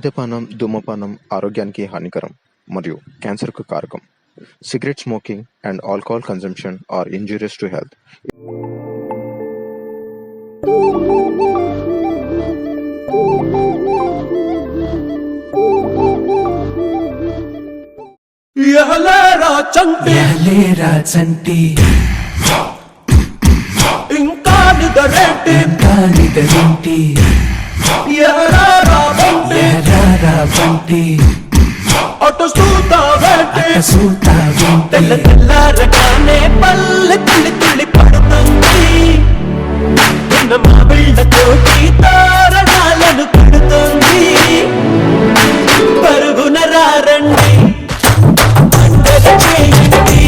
మద్యపానం, ధూమపానం ఆరోగ్యానికి హానికరం మరియు క్యాన్సర్‌కు కారకం. Cigarette smoking and alcohol consumption are injurious to health. లేరా చంటి ఇంకా నిదరేంటి ఎరారా బంటి అటు చూతావేంటి తెల్ల తెల్లారగానే పల్లె తుళ్ళి తుళ్ళి పడుతుంది నిన్న మా బిళ్ళతోటి తారణాలను పెడుతుంది పరుగున రారండి పండగ చేయండి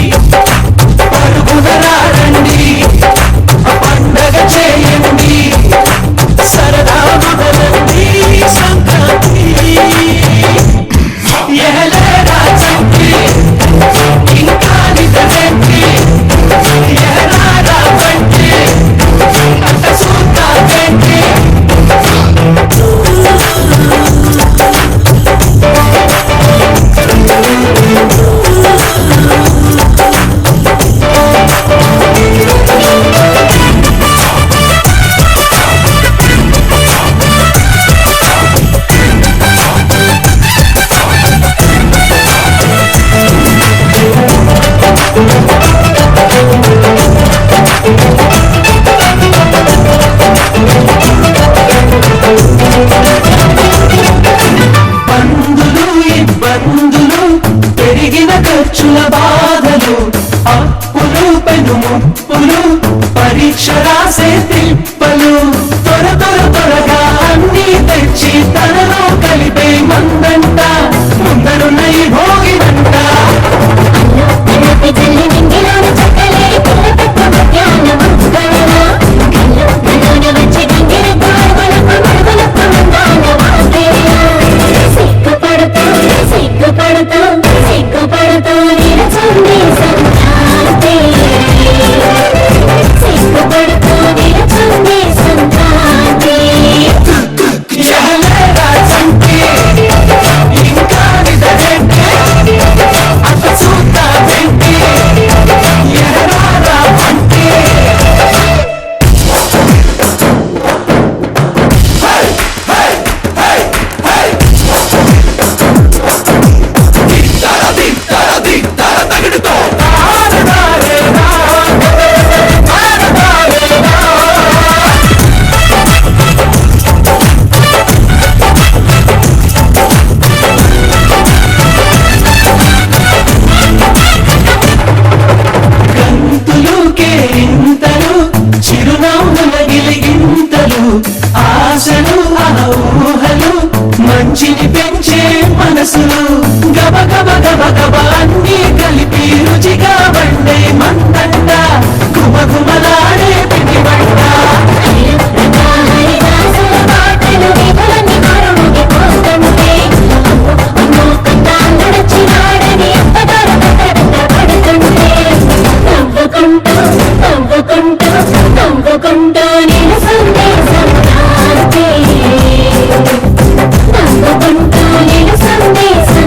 పరుగున రారండి పండగ చేయండి సరదా మొదలండి సంక్రాంతి ఎహలేరా చంటి ఇంకా నిదరేంటి ఎహలారా బంటి అట్ట చూస్తావేంటి పెరిగిన ఖర్చుల బాధలు అప్పులు పెను ముప్పులు పరీక్ష రాసే తిప్పలు త్వరగా అన్నీ తెచ్చి తనలో కలిపే మందంట ముందరున్న ఈ భోగినంట ఆశలు ఊహలు మంచిని పెంచే మనసులు గబ గబ గబ గబ అన్నీ కలిపి రుచిగా వండే మందంట గుమగుమలాడే పిండి వంట సందేశం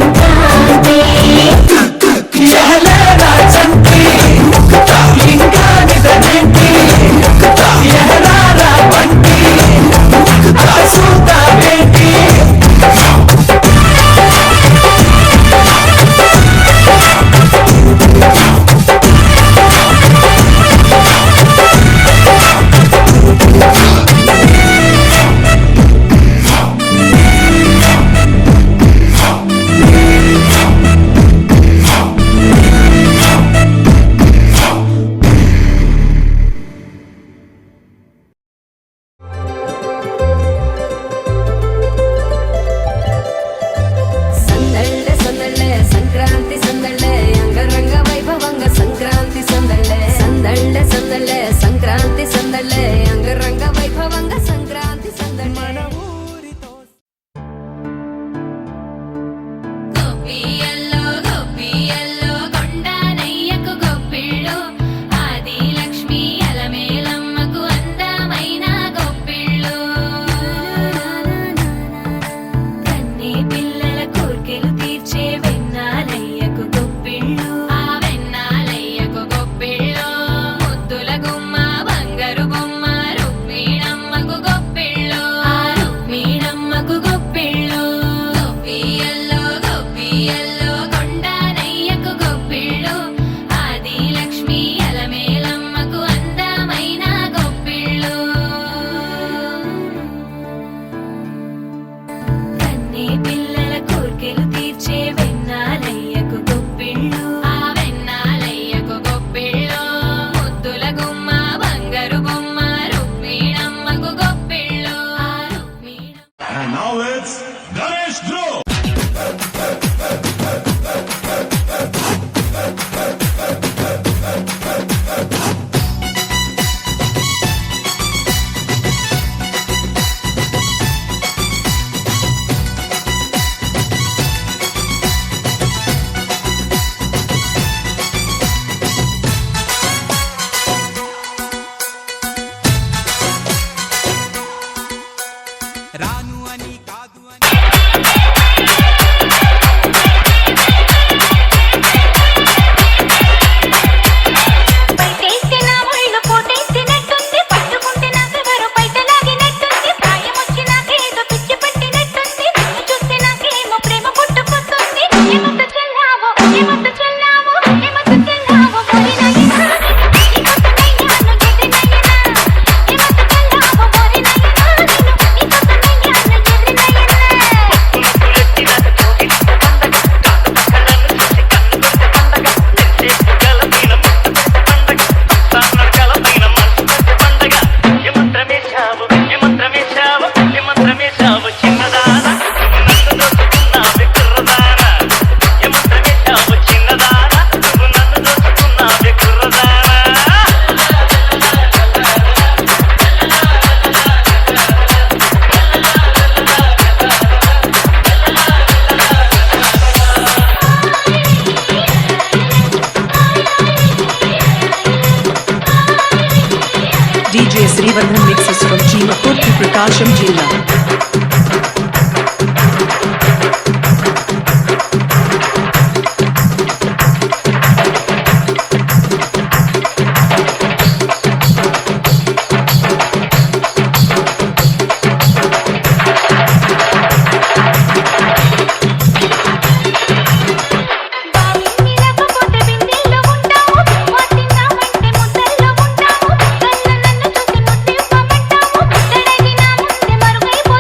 పిల్లల కోర్కెలు తీర్చే వెన్నాలయ్యకు గొప్పిళ్ళు ఆ వెన్నాలయ్యకు గొప్పిళ్ళు ముద్దుల గుమ్మ బంగారు బొమ్మ రుక్మిణమ్మకు గొప్పిళ్ళు ఆ Rukmini And now it's Ganesh Group. పైటేస్తే నా ఒళ్ళు పోటేసినట్టుంది పట్టుకుంటే నాకెవరో పైటలాగినట్టుంది ప్రాయం వచ్చి నాకేదో పిచ్చి పట్టినట్టుంది నిన్ను చూస్తే నాకేమో ప్రేమ పుట్టుకొస్తుంది ఏమంత చెల్లావో ఏమంత చెల్లావో ఏమంత చెల్లావో మరి నయ్యనా ఈ కొత్త నయ్యాను ఎది నయ్యనా ఏమంత చెల్లావో మరి నయ్యనా నిన్ను ఈ కొత్త నయ్యాను ఎది నయ్యనా DJ Srivardhan mixes from Chimapur to Prakasham Jilla. బావిని లేకపోతే బిందెల్లో ఉంటావు వాటినామంటే ముద్దల్లో ఉంటావు కళ్ళ నన్ను చూసి ముద్దివ్వమంటావు తడగి నా ముందే మరుగైపోతావు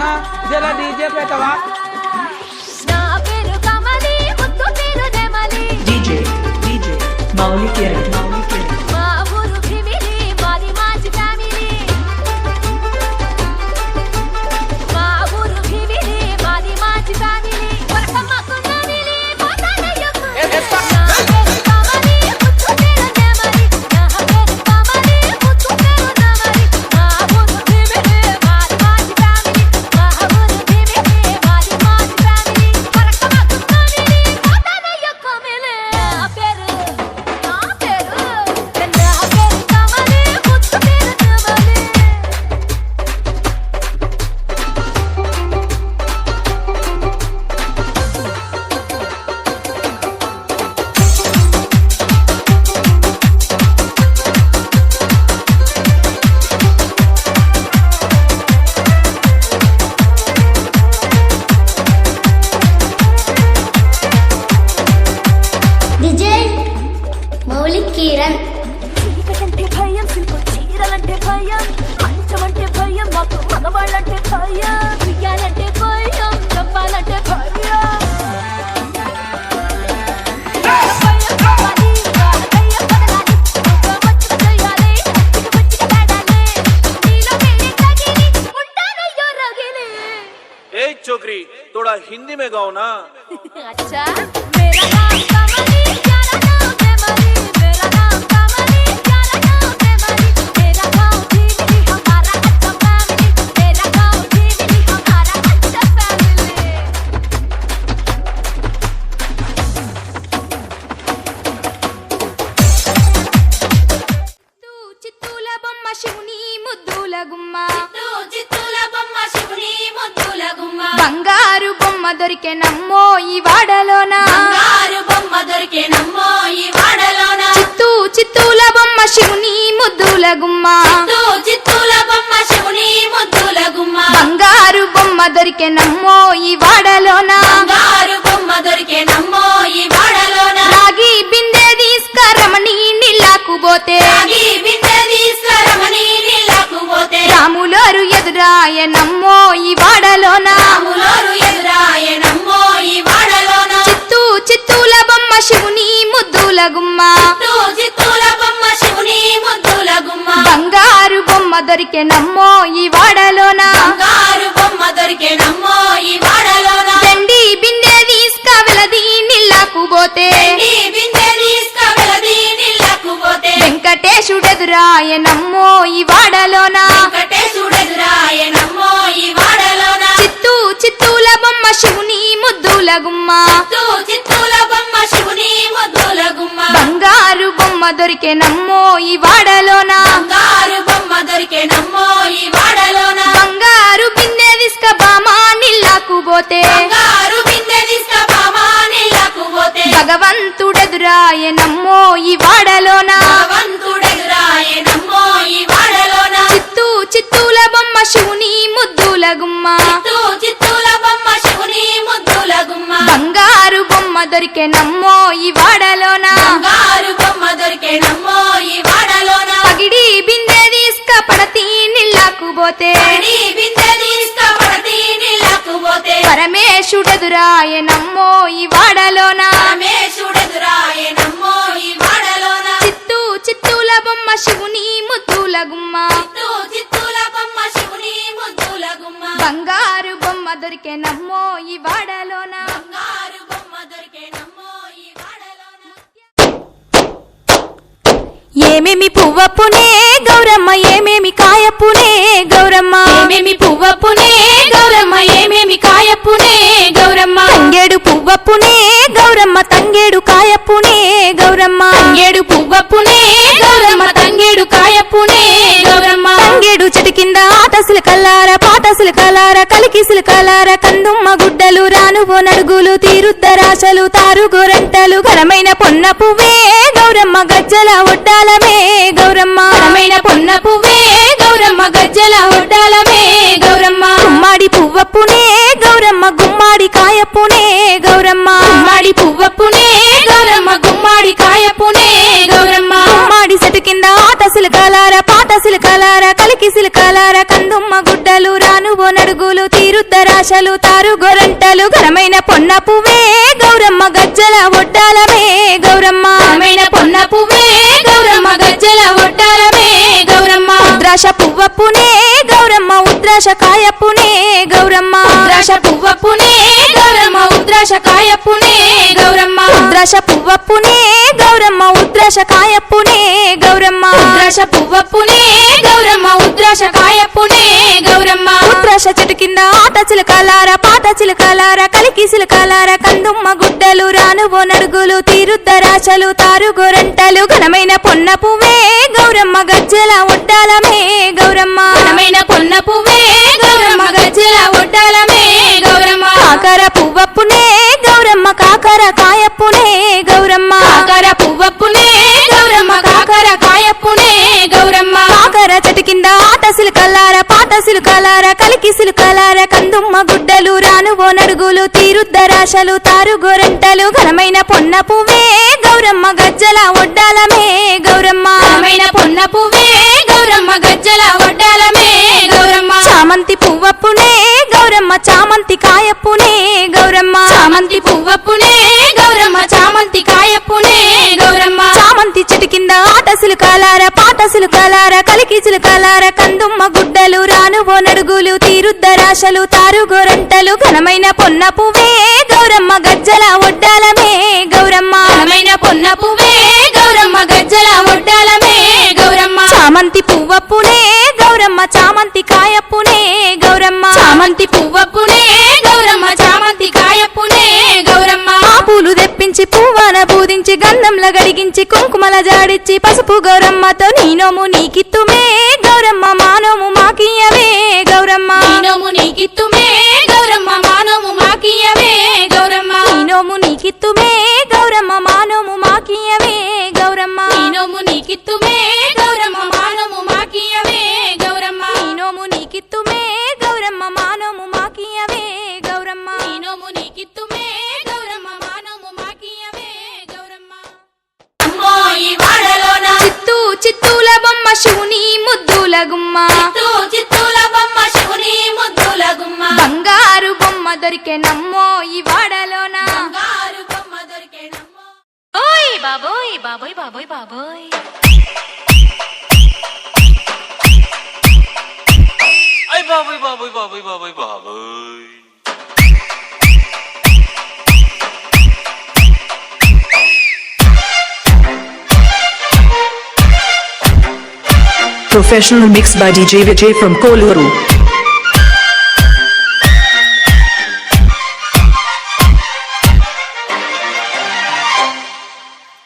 అన్నా జర డీజే పెట్టవా? నా పేరు కమలి ముద్దు పేరు నెమలి DJ Mauli Kiran మా ఊరు భీమిలి మాది మాజీ ఫ్యామిలీ మా ఊరు భీమిలి మాది మాజీ ఫ్యామిలీ వరకమ్మకు నమిలి పోతానయ్యకు నా పేరు కమలి ముద్దు పేరు నెమలి నా పేరు కమలి ముద్దు పేరు నెమలి మా ఊరు భీమిలి మాది మాజీ ఫ్యామిలీ మా ఊరు భీమిలి మాది మాజీ ఫ్యామిలీ వరకమ్మకు నమిలి పోతానయ్యకు మిలే నా పేరు కమలి ముద్దు పేరు నెమలి విజయ్ మౌలిక్ కిరణ్ చీకటంటే భయం సిల్కు చీరలంటే భయం మంచమంటే భయం మాకు మగవాళ్ళంటే భయం ఉయ్యాలంటే భయం చెప్పాలంటే భయం భయం కావాలి, వాళ్ళకయ్య పడలాలి, నువ్వు వచ్చి చేయాలి, అచ్చికి పచ్చికి తేడాలి, నీలో వేరే తగిలి ఉంటానయ్యో రగిలి ए छोकरी थोड़ा हिंदी में गाओ ना। अच्छा मेरा नाम कमली प्यारा नाम नेमली मेरा नाम कमली प्यारा नाम नेमली मेरा गाँव भीमिली हमारा अच्छा फैमिली मेरा गाँव भीमिली हमारा अच्छा फैमिली तू చిత్తూల బొమ్మ శివుని ముద్దుల గుమ్మ బంగారు బొమ్మ దొరికే నమ్మో ఈ వాడలోన చిత్తూల బొమ్మ శివుని ముద్దుల గుమ్మ బంగారు బొమ్మ దొరికే నమ్మో ఈ వాడలోన రాగి బిందె తీసుకరమని నీళ్ళకు పోతే రాములోరు ఎదురాయ నమ్మో ఈ వాడలోన చిత్తూల బొమ్మ శివుని ముద్దుల గుమ్మ బంగారు బొమ్మ దొరికే నమ్మో ఈ వాడలోన దండి బిందె తీసుక వెలది నీళ్ళకు పోతే వెంకటేశుడెదురాయ నమ్మో ఈ వాడలోన చిత్తూల బొమ్మ శివుని ముద్దుల గుమ్మ బంగారు బొమ్మ దొరికే నమ్మో ఈ వాడలోన బంగారు బిందె తీసుక బామా నీళ్ళకు పోతే భగవంతుడెదురాయ నమ్మో ఈ వాడలోన చిత్తూల బొమ్మ శివుని ముద్దుల గుమ్మ బంగారు బొమ్మ దొరికే నమ్మో ఈ వాడలోన పగిడి బిందె తీసుక పడతి నీళ్ళకు పోతే పరమేశుడెదురాయ నమ్మో ఈ వాడలోన చిత్తూల బొమ్మ శివుని ముద్దుల గుమ్మ బంగారు బొమ్మ దొరికే నమ్మో ఈ వాడలోన ఏమేమి పువ్వప్పునే గౌరమ్మ ఏమేమి కాయప్పునే గౌరమ్మ ఏమేమి పువ్వప్పునే గౌరమ్మ ఏమేమి కాయప్పునే గౌరమ్మ తంగేడు పువ్వప్పునే గౌరమ్మ తంగేడు కాయప్పునే గౌరమ్మ తంగేడు పువ్వప్పునే గౌరమ్మ తంగేడు కాయప్పునే గౌరమ్మ తంగేడు చెట్టు కింద ఆటసులు కల్లార పాటసులు కలార కలికిసులు కలార కందుమ్మ గుడ్డలు రానువో నడుగులు తీరుద్దరాశలు తారు గోరంటలు ఘనమైన పొన్న పువ్వే గౌరమ్మ గజ్జల ఒడ్డాలమే గౌరమ్మ ఘనమైన పొన్న పువ్వే గౌరమ్మ గజ్జల ఒడ్డాలమే గౌరమ్మ గుమ్మాడి పువ్వప్పునే గౌరమ్మ గుమ్మాడి కాయప్పునే గౌరమ్మ గుమ్మాడి పువ్వప్పునే గౌరమ్మ గుమ్మాడి కాయప్పునే గౌరమ్మ గుమ్మాడి చెట్టు కింద ఆటసులు కలార పాటసులు కలార కలికిసులు కలార కందుమ్మ గుడ్డలు రాను రానువో నడుగులు తీరుద్దరాశలు తారు గొరంటలు ఘనమైన పొన్న పువ్వే గౌరమ్మ గజ్జల ఒడ్డాలమే గౌరమ్మ ఘనమైన పొన్న పువ్వే గౌరమ్మ గజ్జల ఒడ్డాలమే గౌరమ్మ ఉద్రాశ పువ్వప్పునే గౌరమ్మ ఉద్రాశ కాయప్పునే గౌరమ్మ ఉద్రాశ పువ్వప్పునే గౌరమ్మ ఉద్రాశ కాయప్పునే గౌరమ్మ ఉద్రాశ పువ్వప్పునే గౌరమ్మ ఉద్రాశ కాయప్పునే గౌరమ్మ ఉద్రాశ పువ్వప్పునే గౌరమ్మ ఉద్రాశ కాయప్పునే గౌరమ్మ ఉద్రాశ చెట్టు కింద ఆట చిలకలార పాత చిలకలార కలికి చిలకలార కందుమ్మ గుడ్డలు రానువో నడుగులు తీరుద్దరాశలు తారు గొరంటలు ఘనమైన పొన్న పువ్వే గౌరమ్మ గజ్జల ఒడ్డాలమే గౌరమ్మ ఘనమైన పొన్న పువ్వే గౌరమ్మ గజ్జల ఒడ్డాలమే గౌరమ్మ కాకర పువ్వప్పునే గౌరమ్మ కాకర కాయప్పునే గౌరమ్మ కాకర పువ్వప్పునే గౌరమ్మ కాకర కాయప్పునే గౌరమ్మ కాకర చెట్టు కింద ఆట సిలుకలార పాత సిలుకలార కలికి సిలుకలార కందుమ్మ గుడ్డలు రానువో నడుగులు తీరుద్దరాశలు తారు గొరంటలు ఘనమైన పొన్న పువ్వే గౌరమ్మ గజ్జల ఒడ్డాలమే గౌరమ్మ ఘనమైన పొన్న పువ్వే గౌరమ్మ గజ్జల ఒడ్డాలమే గౌరమ్మ చామంతి పువ్వప్పునే గౌరమ్మ చామంతి కాయప్పునే గౌరమ్మ చామంతి పువ్వప్పునే గౌరమ్మ చామంతి కాయప్పునే గౌరమ్మ చామంతి చెట్టు కింద ఆట సిలుకలార పాత సిలుకలార కలికి చిలుకలార కందుమ్మ గుడ్డలు రానువో నడుగులు తీరుద్దరాశలు తారు గొరంటలు ఘనమైన పొన్న పువ్వే గౌరమ్మ గజ్జల ఒడ్డాలమే గౌరమ్మ ఘనమైన పొన్న పువ్వే గౌరమ్మ గజ్జల ఒడ్డాలమే గౌరమ్మ చామంతి పువ్వప్పునే గౌరమ్మ చామంతి కాయప్పునే గౌరమ్మ చామంతి పువ్వప్పునే గౌరమ్మ చామంతి కాయప్పునే గౌరమ్మ ఆ పూలు తెప్పించి పువ్వాన బూదించి గంధంల గడిగించి కుంకుమల జాడిచ్చి పసుపు గౌరమ్మతో నీనోము నీకిత్తుమే గౌరమ్మ మానోము మాకియవే గౌరమ్మ నీనోము నీకిత్తుమే గౌరమ్మ మానోము మాకియవే గౌరమ్మ నీనోము నీకిత్తుమే గౌరమ్మ మానోము మాకియవే గౌరమ్మ నీనోము నీకిత్తుమే గౌరమ్మ మానోము మాకియవే గౌరమ్మ నీనోము నీకిత్తుమే గౌరమ్మ మానోము మాకియవే గౌరమ్మ నీనోము నీకిత్తుమే గౌరమ్మ మానోము మాకియవే గౌరమ్మ అమ్మో ఈ వాడలోన చిత్తూ చిత్తూల బొమ్మ శివుని ముద్దుల గుమ్మ చిత్తూల బొమ్మ శివుని ముద్దుల గుమ్మ బంగారు బొమ్మ దొరికే నమ్మో ఈ వాడలోన బంగారు బొమ్మ దొరికే నమ్మో ఓయ్ బాబోయ్ బాబోయ్ బాబోయ్ బాబోయ్ ay baboy baboy baboy baboy baboy Professional mix by DJ Vijay from Koluru.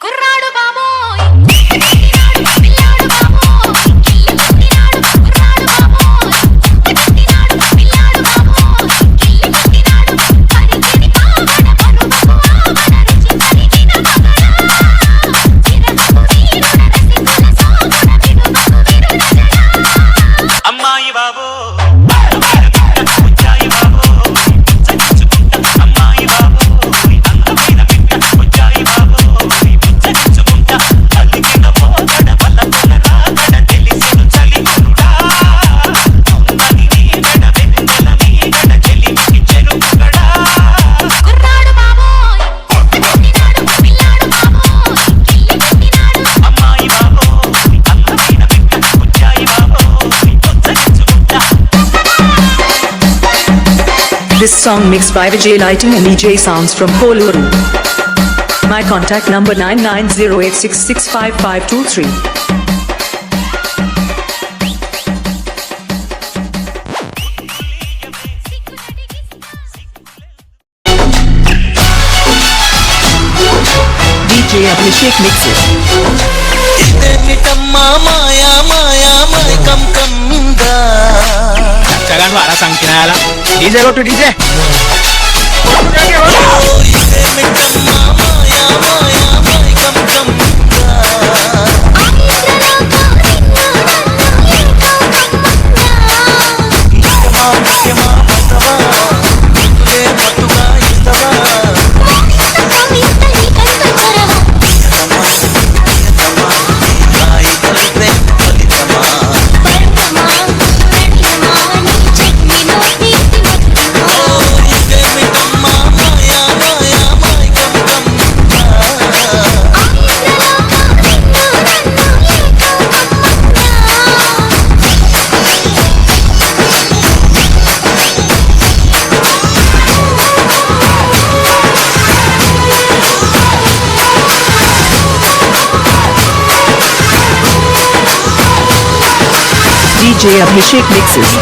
కుర్రాడు బాబోయ్ పిల్లాడు బాబోయ్ కిల్లి కొట్టినాడు కుర్రాడు బాబోయ్ కొట్టినాడు పిల్లాడు బాబోయ్ కిల్లి కొట్టినాడు పరికిడి పావడ పరువపు ఆవడ రుచి కలిగిన మగడా చిరనకు వీరుడ రసికుల సోముడ విడువకు విరుడజడా అమ్మాయి బాబో వచ్చాయి బాబో చచ్చుకుంటా అమ్మాయి బాబో అందమైన బిడ్డ వచ్చాయి బాబో చచ్చుకుంటా అలిగిన పోగడ పల్లపుల రాగడ తెలిసెను చలిగుడా అమ్మని నీగడ వెన్నెల నీగడ చెలిమికి చెరుకుగడా కుర్రాడు బాబోయ్ కొట్టినాడు పిల్లాడు బాబోయ్ కిల్లి కొట్టినాడు అమ్మాయి బాబో అందమైన బిడ్డ వచ్చాయి బాబో చచ్చుకుంటా This song mixed by Vijay Lighting and EJ Sounds from Koluru. My contact number 9908665523. DJ Abhishek mixes. ఇదేమిటమ్మా మాయా మాయా మైకం కమ్మిందా చక్కగా అలా సంకినాయాల డీజే కొట్టు డీజే ఇదేమిటమ్మా మాయా మాయా మైకం కమ్మిందా నిత్యమా నిత్యమా మతవా నీకులే మత్తుగా ఇస్తవా రాయి కలిపే ఫలితమా DJ Abhishek mixes.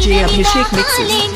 DJ Abhishek mixes.